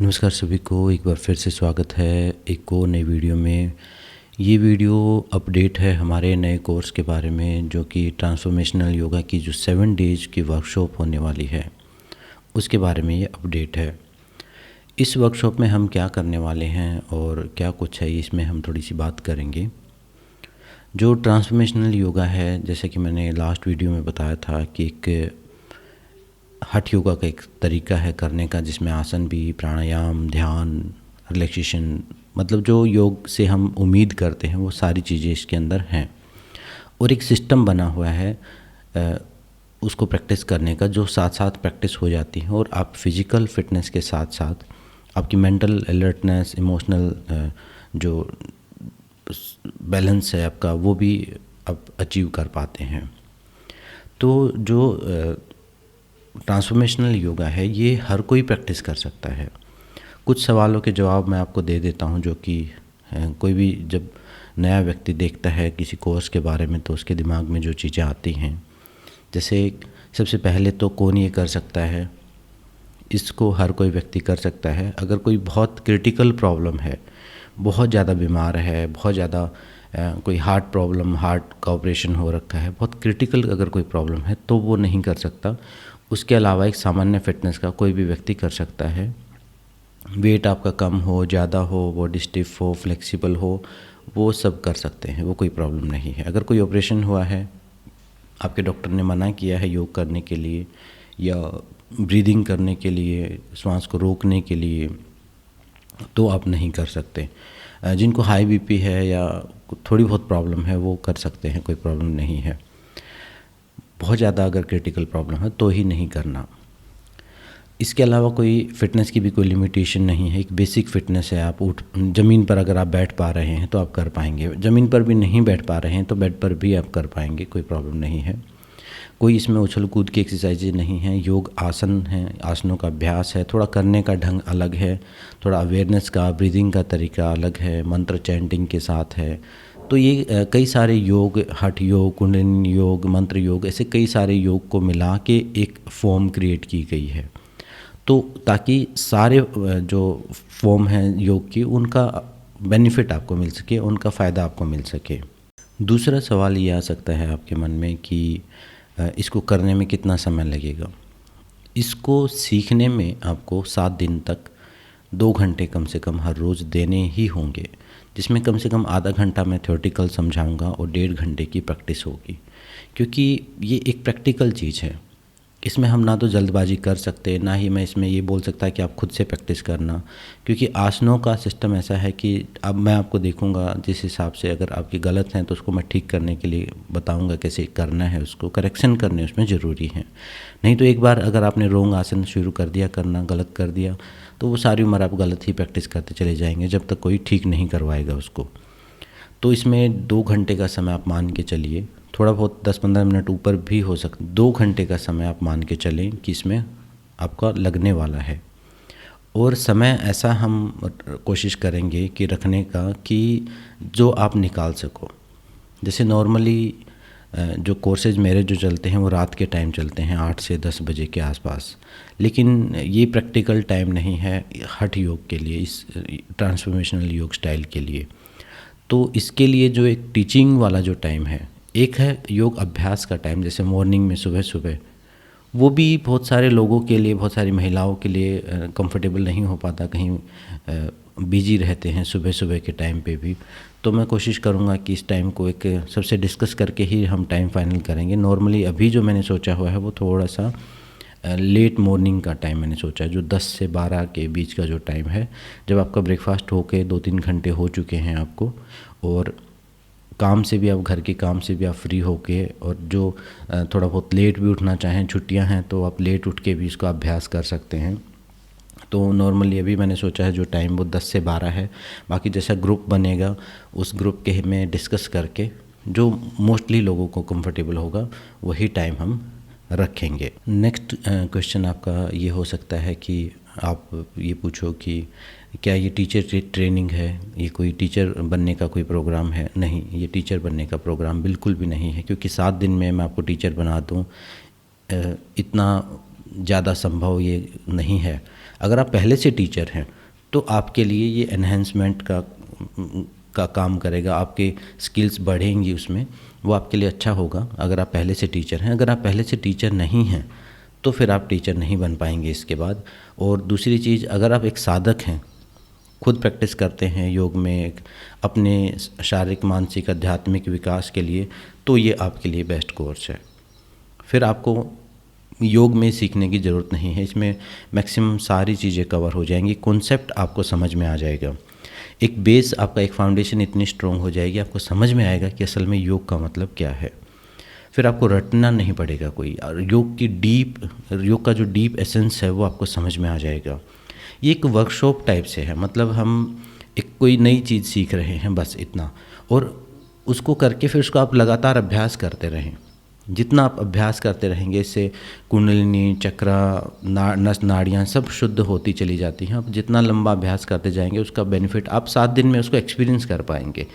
नमस्कार सभी को, एक बार फिर से स्वागत है एक और नई वीडियो में। ये वीडियो अपडेट है हमारे नए कोर्स के बारे में, जो कि ट्रांसफॉर्मेशनल योगा की जो 7 डेज की वर्कशॉप होने वाली है उसके बारे में ये अपडेट है। इस वर्कशॉप में हम क्या करने वाले हैं और क्या कुछ है, इसमें हम थोड़ी सी बात करेंगे। जो ट्रांसफॉर्मेशनल योगा है, जैसे कि मैंने लास्ट वीडियो में बताया था कि एक हठ योगा का एक तरीका है करने का, जिसमें आसन भी, प्राणायाम, ध्यान, रिलैक्सेशन, मतलब जो योग से हम उम्मीद करते हैं वो सारी चीज़ें इसके अंदर हैं। और एक सिस्टम बना हुआ है उसको प्रैक्टिस करने का, जो साथ साथ प्रैक्टिस हो जाती है और आप फिज़िकल फिटनेस के साथ साथ आपकी मेंटल अलर्टनेस, इमोशनल जो बैलेंस है आपका, वो भी आप अचीव कर पाते हैं। तो जो ट्रांसफॉर्मेशनल योगा है ये हर कोई प्रैक्टिस कर सकता है। कुछ सवालों के जवाब मैं आपको दे देता हूँ, जो कि कोई भी जब नया व्यक्ति देखता है किसी कोर्स के बारे में तो उसके दिमाग में जो चीज़ें आती हैं, जैसे सबसे पहले तो कौन ये कर सकता है। इसको हर कोई व्यक्ति कर सकता है। अगर कोई बहुत क्रिटिकल प्रॉब्लम है, बहुत ज़्यादा बीमार है, बहुत ज़्यादा कोई हार्ट प्रॉब्लम, हार्ट का ऑपरेशन हो रखा है, बहुत क्रिटिकल अगर कोई प्रॉब्लम है तो वो नहीं कर सकता। उसके अलावा एक सामान्य फिटनेस का कोई भी व्यक्ति कर सकता है। वेट आपका कम हो, ज़्यादा हो, बॉडी स्टिफ हो, फ्लेक्सिबल हो, वो सब कर सकते हैं, वो कोई प्रॉब्लम नहीं है। अगर कोई ऑपरेशन हुआ है, आपके डॉक्टर ने मना किया है योग करने के लिए या ब्रीदिंग करने के लिए, श्वास को रोकने के लिए, तो आप नहीं कर सकते। जिनको हाई बीपी है या थोड़ी बहुत प्रॉब्लम है वो कर सकते हैं, कोई प्रॉब्लम नहीं है। बहुत ज़्यादा अगर क्रिटिकल प्रॉब्लम है तो ही नहीं करना। इसके अलावा कोई फ़िटनेस की भी कोई लिमिटेशन नहीं है। एक बेसिक फ़िटनेस है, आप ज़मीन पर अगर आप बैठ पा रहे हैं तो आप कर पाएंगे, ज़मीन पर भी नहीं बैठ पा रहे हैं तो बेड पर भी आप कर पाएंगे, कोई प्रॉब्लम नहीं है। कोई इसमें उछल कूद की एक्सरसाइजेज नहीं है। योग आसन है, आसनों का अभ्यास है, थोड़ा करने का ढंग अलग है, थोड़ा अवेयरनेस का, ब्रीदिंग का तरीका अलग है, मंत्र चैंटिंग के साथ है। तो ये कई सारे योग, हठ योग, कुंडलिनी योग, मंत्र योग, ऐसे कई सारे योग को मिला के एक फॉर्म क्रिएट की गई है। तो ताकि सारे जो फॉर्म हैं योग की, उनका बेनिफिट आपको मिल सके, उनका फ़ायदा आपको मिल सके। दूसरा सवाल ये आ सकता है आपके मन में कि इसको करने में कितना समय लगेगा। इसको सीखने में आपको 7 दिन तक 2 घंटे कम से कम हर रोज़ देने ही होंगे, जिसमें कम से कम आधा घंटा मैं थ्योरेटिकल समझाऊंगा और 1.5 घंटे की प्रैक्टिस होगी। क्योंकि ये एक प्रैक्टिकल चीज़ है, इसमें हम ना तो जल्दबाजी कर सकते, ना ही मैं इसमें ये बोल सकता कि आप खुद से प्रैक्टिस करना। क्योंकि आसनों का सिस्टम ऐसा है कि अब मैं आपको देखूंगा, जिस हिसाब से अगर आपकी गलत हैं तो उसको मैं ठीक करने के लिए बताऊंगा कैसे करना है, उसको करेक्शन करने उसमें ज़रूरी है। नहीं तो एक बार अगर आपने रोंग आसन शुरू कर दिया करना, गलत कर दिया, तो वो सारी उम्र आप गलत ही प्रैक्टिस करते चले जाएंगे जब तक कोई ठीक नहीं करवाएगा उसको। तो इसमें 2 घंटे का समय आप मान के चलिए, थोड़ा बहुत 10-15 मिनट ऊपर भी हो सकता, 2 घंटे का समय आप मान के चलें कि इसमें आपका लगने वाला है। और समय ऐसा हम कोशिश करेंगे कि रखने का कि जो आप निकाल सको। जैसे नॉर्मली जो कोर्सेज मेरे जो चलते हैं वो रात के टाइम चलते हैं, 8 से 10 बजे के आसपास। लेकिन ये प्रैक्टिकल टाइम नहीं है हठ योग के लिए, इस ट्रांसफॉर्मेशनल योग स्टाइल के लिए। तो इसके लिए जो एक टीचिंग वाला जो टाइम है, एक है योग अभ्यास का टाइम, जैसे मॉर्निंग में सुबह सुबह, वो भी बहुत सारे लोगों के लिए, बहुत सारी महिलाओं के लिए कंफर्टेबल नहीं हो पाता, कहीं बिजी रहते हैं सुबह सुबह के टाइम पे भी। तो मैं कोशिश करूँगा कि इस टाइम को एक सबसे डिस्कस करके ही हम टाइम फाइनल करेंगे। नॉर्मली अभी जो मैंने सोचा हुआ है वो थोड़ा सा लेट मॉर्निंग का टाइम मैंने सोचा है, जो 10 से 12 के बीच का जो टाइम है, जब आपका ब्रेकफास्ट होके 2-3 घंटे हो चुके हैं आपको, और काम से भी, आप घर के काम से भी आप फ्री होके, और जो थोड़ा बहुत लेट भी उठना चाहें, छुट्टियां हैं तो आप लेट उठ के भी इसका अभ्यास कर सकते हैं। तो नॉर्मली अभी मैंने सोचा है जो टाइम वो 10 से 12 है। बाकी जैसा ग्रुप बनेगा उस ग्रुप के में डिस्कस करके जो मोस्टली लोगों को कंफर्टेबल होगा वही टाइम हम रखेंगे। नेक्स्ट क्वेश्चन आपका ये हो सकता है कि आप ये पूछो कि क्या ये टीचर ट्रेनिंग है, ये कोई टीचर बनने का कोई प्रोग्राम है। नहीं, ये टीचर बनने का प्रोग्राम बिल्कुल भी नहीं है, क्योंकि 7 दिन में मैं आपको टीचर बना दूँ, इतना ज़्यादा संभव ये नहीं है। अगर आप पहले से टीचर हैं तो आपके लिए ये एनहेंसमेंट का काम करेगा, आपके स्किल्स बढ़ेंगी उसमें, वो आपके लिए अच्छा होगा अगर आप पहले से टीचर हैं। अगर आप पहले से टीचर नहीं हैं तो फिर आप टीचर नहीं बन पाएंगे इसके बाद। और दूसरी चीज़, अगर आप एक साधक हैं, खुद प्रैक्टिस करते हैं योग में अपने शारीरिक, मानसिक, आध्यात्मिक विकास के लिए, तो ये आपके लिए बेस्ट कोर्स है। फिर आपको योग में सीखने की ज़रूरत नहीं है, इसमें मैक्सिमम सारी चीज़ें कवर हो जाएंगी, कॉन्सेप्ट आपको समझ में आ जाएगा, एक बेस आपका, एक फाउंडेशन इतनी स्ट्रॉन्ग हो जाएगी, आपको समझ में आएगा कि असल में योग का मतलब क्या है। फिर आपको रटना नहीं पड़ेगा कोई, और योग का जो डीप एसेंस है वो आपको समझ में आ जाएगा। ये एक वर्कशॉप टाइप से है, मतलब हम एक कोई नई चीज़ सीख रहे हैं, बस इतना, और उसको करके फिर उसको आप लगातार अभ्यास करते रहें। जितना आप अभ्यास करते रहेंगे, इससे कुंडलिनी, चक्रा, नस नाड़ियाँ सब शुद्ध होती चली जाती हैं। आप जितना लंबा अभ्यास करते जाएंगे उसका बेनिफिट आप 7 दिन में उसको एक्सपीरियंस कर पाएंगे।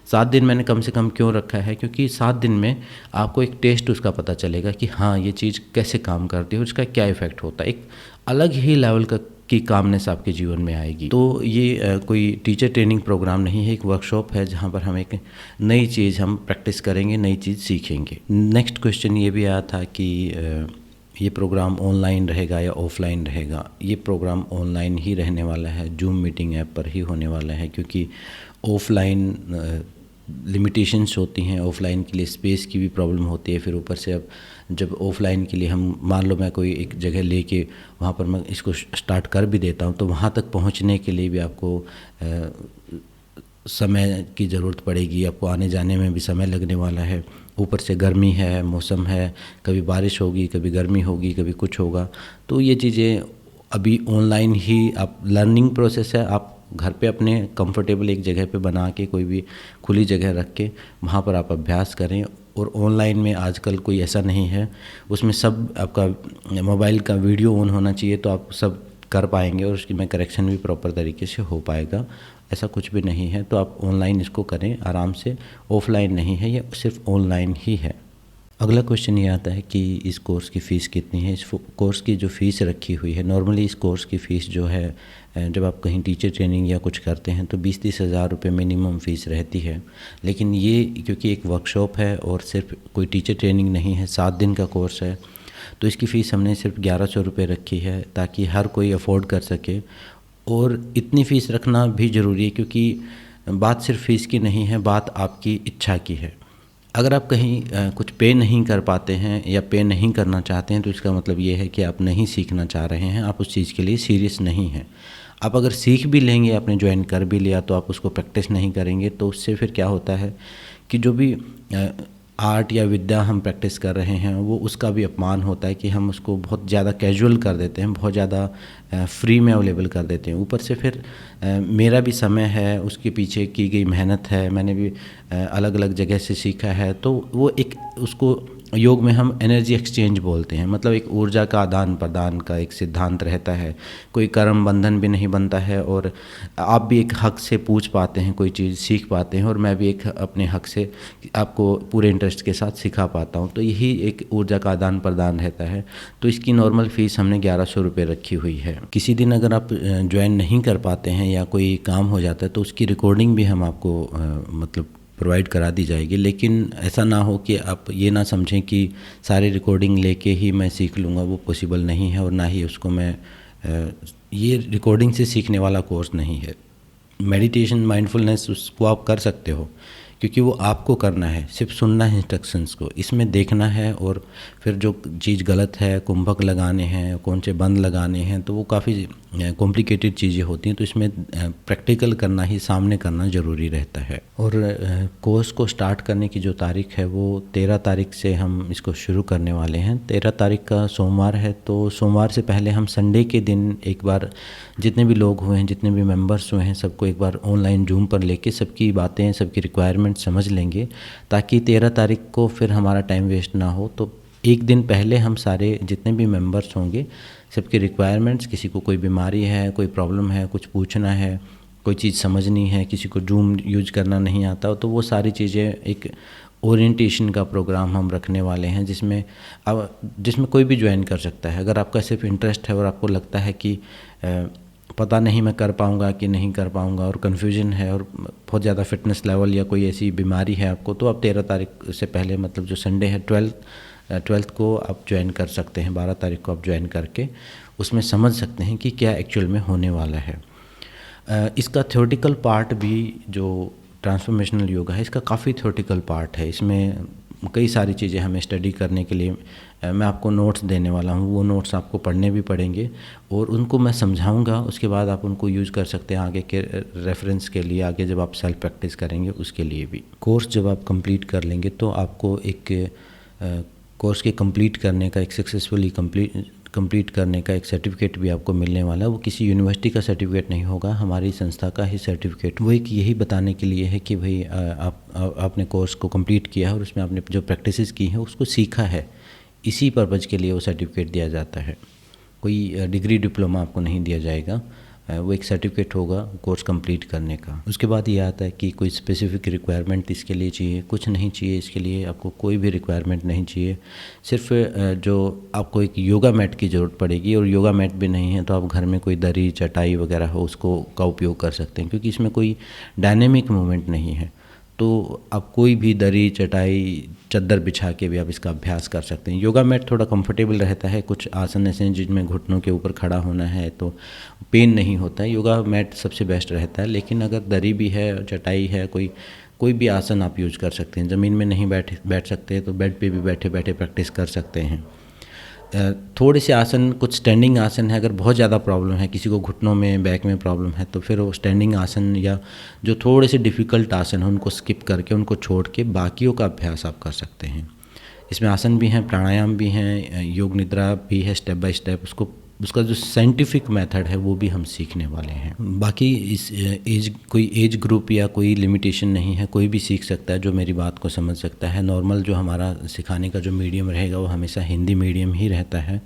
7 दिन मैंने कम से कम क्यों रखा है, क्योंकि 7 दिन में आपको एक टेस्ट उसका पता चलेगा कि हाँ ये चीज़ कैसे काम करती है और उसका क्या इफ़ेक्ट होता है। एक अलग ही लेवल की कामनेस आपके जीवन में आएगी। तो ये कोई टीचर ट्रेनिंग प्रोग्राम नहीं है, एक वर्कशॉप है जहाँ पर हम एक नई चीज़ हम प्रैक्टिस करेंगे, नई चीज़ सीखेंगे। नेक्स्ट क्वेश्चन ये भी आया था कि ये प्रोग्राम ऑनलाइन रहेगा या ऑफलाइन रहेगा। ये प्रोग्राम ऑनलाइन ही रहने वाला है, जूम मीटिंग ऐप पर ही होने वाला है, क्योंकि ऑफलाइन लिमिटेशंस होती हैं, ऑफलाइन के लिए स्पेस की भी प्रॉब्लम होती है। फिर ऊपर से अब जब ऑफलाइन के लिए हम, मान लो मैं कोई एक जगह लेके वहाँ पर मैं इसको स्टार्ट कर भी देता हूँ, तो वहाँ तक पहुँचने के लिए भी आपको समय की ज़रूरत पड़ेगी, आपको आने जाने में भी समय लगने वाला है। ऊपर से गर्मी है, मौसम है, कभी बारिश होगी, कभी गर्मी होगी, कभी कुछ होगा। तो ये चीज़ें अभी ऑनलाइन ही आप लर्निंग प्रोसेस है, आप घर पे अपने कंफर्टेबल एक जगह पे बना के, कोई भी खुली जगह रख के वहाँ पर आप अभ्यास करें। और ऑनलाइन में आजकल कोई ऐसा नहीं है, उसमें सब आपका मोबाइल का वीडियो ऑन होना चाहिए तो आप सब कर पाएंगे और उसकी में करेक्शन भी प्रॉपर तरीके से हो पाएगा। ऐसा कुछ भी नहीं है, तो आप ऑनलाइन इसको करें आराम से, ऑफलाइन नहीं है, ये सिर्फ ऑनलाइन ही है। अगला क्वेश्चन ये आता है कि इस कोर्स की फ़ीस कितनी है। इस कोर्स की जो फ़ीस रखी हुई है, नॉर्मली इस कोर्स की फ़ीस जो है, जब आप कहीं टीचर ट्रेनिंग या कुछ करते हैं तो 20-30 हज़ार रुपये मिनिमम फ़ीस रहती है। लेकिन ये क्योंकि एक वर्कशॉप है और सिर्फ कोई टीचर ट्रेनिंग नहीं है, 7 दिन का कोर्स है, तो इसकी फ़ीस हमने सिर्फ 1100 रुपये रखी है ताकि हर कोई अफोर्ड कर सके। और इतनी फ़ीस रखना भी ज़रूरी है, क्योंकि बात सिर्फ फ़ीस की नहीं है, बात आपकी इच्छा की है। अगर आप कहीं कुछ पे नहीं कर पाते हैं या पे नहीं करना चाहते हैं, तो इसका मतलब ये है कि आप नहीं सीखना चाह रहे हैं, आप उस चीज़ के लिए सीरियस नहीं हैं। आप अगर सीख भी लेंगे, आपने ज्वाइन कर भी लिया, तो आप उसको प्रैक्टिस नहीं करेंगे, तो उससे फिर क्या होता है कि जो भी आर्ट या विद्या हम प्रैक्टिस कर रहे हैं वो उसका भी अपमान होता है कि हम उसको बहुत ज़्यादा कैजुअल कर देते हैं, बहुत ज़्यादा फ्री में अवेलेबल कर देते हैं। ऊपर से फिर मेरा भी समय है, उसके पीछे की गई मेहनत है, मैंने भी अलग अलग जगह से सीखा है, तो वो एक, उसको योग में हम एनर्जी एक्सचेंज बोलते हैं, मतलब एक ऊर्जा का आदान प्रदान का एक सिद्धांत रहता है। कोई कर्म बंधन भी नहीं बनता है और आप भी एक हक से पूछ पाते हैं, कोई चीज़ सीख पाते हैं, और मैं भी एक अपने हक से आपको पूरे इंटरेस्ट के साथ सिखा पाता हूँ। तो यही एक ऊर्जा का आदान प्रदान रहता है। तो इसकी नॉर्मल फ़ीस हमने 1100 रुपये रखी हुई है। किसी दिन अगर आप ज्वाइन नहीं कर पाते हैं या कोई काम हो जाता है तो उसकी रिकॉर्डिंग भी हम आपको मतलब प्रोवाइड करा दी जाएगी। लेकिन ऐसा ना हो कि आप ये ना समझें कि सारी रिकॉर्डिंग लेके ही मैं सीख लूँगा, वो पॉसिबल नहीं है, और ना ही उसको मैं ये रिकॉर्डिंग से सीखने वाला कोर्स नहीं है। मेडिटेशन, माइंडफुलनेस उसको आप कर सकते हो, क्योंकि वो आपको करना है, सिर्फ सुनना है इंस्ट्रक्शंस को, इसमें देखना है, और फिर जो चीज़ गलत है, कुंभक लगाने हैं, कौन से बंद लगाने हैं, तो वो काफ़ी कॉम्प्लिकेटेड चीज़ें होती हैं। तो इसमें प्रैक्टिकल करना ही, सामने करना ज़रूरी रहता है। और कोर्स को स्टार्ट करने की जो तारीख है वो 13 तारीख से हम इसको शुरू करने वाले हैं। 13 तारीख का सोमवार है, तो सोमवार से पहले हम संडे के दिन एक बार जितने भी लोग हुए हैं, जितने भी मेंबर्स हुए हैं, सबको एक बार ऑनलाइन जूम पर लेके सबकी बातें, सबकी रिक्वायरमेंट समझ लेंगे, ताकि 13 तारीख को फिर हमारा टाइम वेस्ट ना हो। तो एक दिन पहले हम सारे जितने भी मेंबर्स होंगे, सबकी रिक्वायरमेंट्स, किसी को कोई बीमारी है, कोई प्रॉब्लम है, कुछ पूछना है, कोई चीज़ समझनी है, किसी को जूम यूज करना नहीं आता, तो वो सारी चीज़ें एक ओरिएंटेशन का प्रोग्राम हम रखने वाले हैं, जिसमें कोई भी ज्वाइन कर सकता है। अगर आपका सिर्फ इंटरेस्ट है और आपको लगता है कि पता नहीं मैं कर पाऊँगा कि नहीं कर पाऊँगा, और कन्फ्यूजन है और बहुत ज़्यादा फिटनेस लेवल या कोई ऐसी बीमारी है आपको, तो आप 13 तारीख से पहले, मतलब जो संडे है 12th को आप ज्वाइन कर सकते हैं। 12 तारीख को आप ज्वाइन करके उसमें समझ सकते हैं कि क्या एक्चुअल में होने वाला है। इसका थ्योरेटिकल पार्ट भी, जो ट्रांसफॉर्मेशनल योगा है, इसका काफ़ी थ्योरेटिकल पार्ट है। इसमें कई सारी चीज़ें हमें स्टडी करने के लिए मैं आपको नोट्स देने वाला हूँ। वो नोट्स आपको पढ़ने भी पड़ेंगे और उनको मैं समझाऊंगा, उसके बाद आप उनको यूज़ कर सकते हैं आगे के रेफरेंस के लिए, आगे जब आप सेल्फ प्रैक्टिस करेंगे उसके लिए भी। कोर्स जब आप कंप्लीट कर लेंगे तो आपको एक कोर्स के कंप्लीट करने का, एक सक्सेसफुली कंप्लीट करने का एक सर्टिफिकेट भी आपको मिलने वाला है। वो किसी यूनिवर्सिटी का सर्टिफिकेट नहीं होगा, हमारी संस्था का ही सर्टिफिकेट। वो एक यही बताने के लिए है कि भाई आपने कोर्स को कंप्लीट किया है और उसमें आपने जो प्रैक्टिसेस की हैं उसको सीखा है। इसी पर्पज़ के लिए वो सर्टिफिकेट दिया जाता है। कोई डिग्री डिप्लोमा आपको नहीं दिया जाएगा, वो एक सर्टिफिकेट होगा कोर्स कंप्लीट करने का। उसके बाद ये आता है कि कोई स्पेसिफिक रिक्वायरमेंट इसके लिए चाहिए, कुछ नहीं चाहिए। इसके लिए आपको कोई भी रिक्वायरमेंट नहीं चाहिए। सिर्फ जो आपको एक योगा मैट की ज़रूरत पड़ेगी, और योगा मैट भी नहीं है तो आप घर में कोई दरी चटाई वगैरह हो उसको का उपयोग कर सकते हैं, क्योंकि इसमें कोई डायनेमिक मूवमेंट नहीं है। तो आप कोई भी दरी चटाई चद्दर बिछा के भी आप इसका अभ्यास कर सकते हैं। योगा मैट थोड़ा कंफर्टेबल रहता है। कुछ आसन ऐसे हैं जिनमें घुटनों के ऊपर खड़ा होना है तो पेन नहीं होता है, योगा मैट सबसे बेस्ट रहता है। लेकिन अगर दरी भी है, चटाई है, कोई भी आसन आप यूज़ कर सकते हैं। ज़मीन में नहीं बैठ सकते तो बेड पे भी बैठे बैठे प्रैक्टिस कर सकते हैं। थोड़े से आसन, कुछ स्टैंडिंग आसन है। अगर बहुत ज़्यादा प्रॉब्लम है, किसी को घुटनों में, बैक में प्रॉब्लम है, तो फिर वो स्टैंडिंग आसन या जो थोड़े से डिफ़िकल्ट आसन है उनको स्किप करके, उनको छोड़ के बाकियों का अभ्यास आप कर सकते हैं। इसमें आसन भी हैं, प्राणायाम भी हैं, योग निद्रा भी है, स्टेप बाय स्टेप। उसका जो साइंटिफिक मेथड है वो भी हम सीखने वाले हैं। बाकी इस कोई एज ग्रुप या कोई लिमिटेशन नहीं है, कोई भी सीख सकता है जो मेरी बात को समझ सकता है। नॉर्मल जो हमारा सिखाने का जो मीडियम रहेगा वो हमेशा हिंदी मीडियम ही रहता है।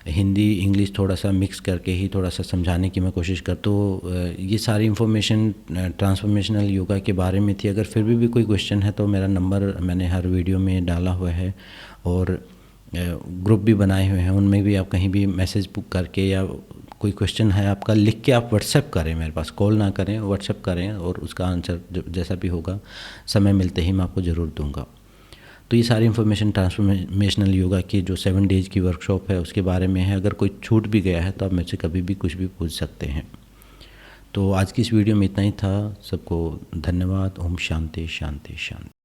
हिंदी इंग्लिश थोड़ा सा मिक्स करके ही थोड़ा सा समझाने की मैं कोशिश करता हूँ। ये सारी इन्फॉर्मेशन ट्रांसफॉर्मेशनल योगा के बारे में थी। अगर फिर भी कोई क्वेश्चन है तो मेरा नंबर मैंने हर वीडियो में डाला हुआ है, और ग्रुप भी बनाए हुए हैं, उनमें भी आप कहीं भी मैसेज बुक करके या कोई क्वेश्चन है आपका लिख के आप व्हाट्सएप करें मेरे पास, कॉल ना करें, व्हाट्सएप करें, और उसका आंसर जैसा भी होगा समय मिलते ही मैं आपको ज़रूर दूंगा। तो ये सारी इन्फॉर्मेशन ट्रांसफॉर्मेशनल योगा की जो 7 डेज़ की वर्कशॉप है उसके बारे में है। अगर कोई छूट भी गया है तो आप मुझसे कभी भी कुछ भी पूछ सकते हैं। तो आज की इस वीडियो में इतना ही था। सबको धन्यवाद। ओम शांति शांति शांति।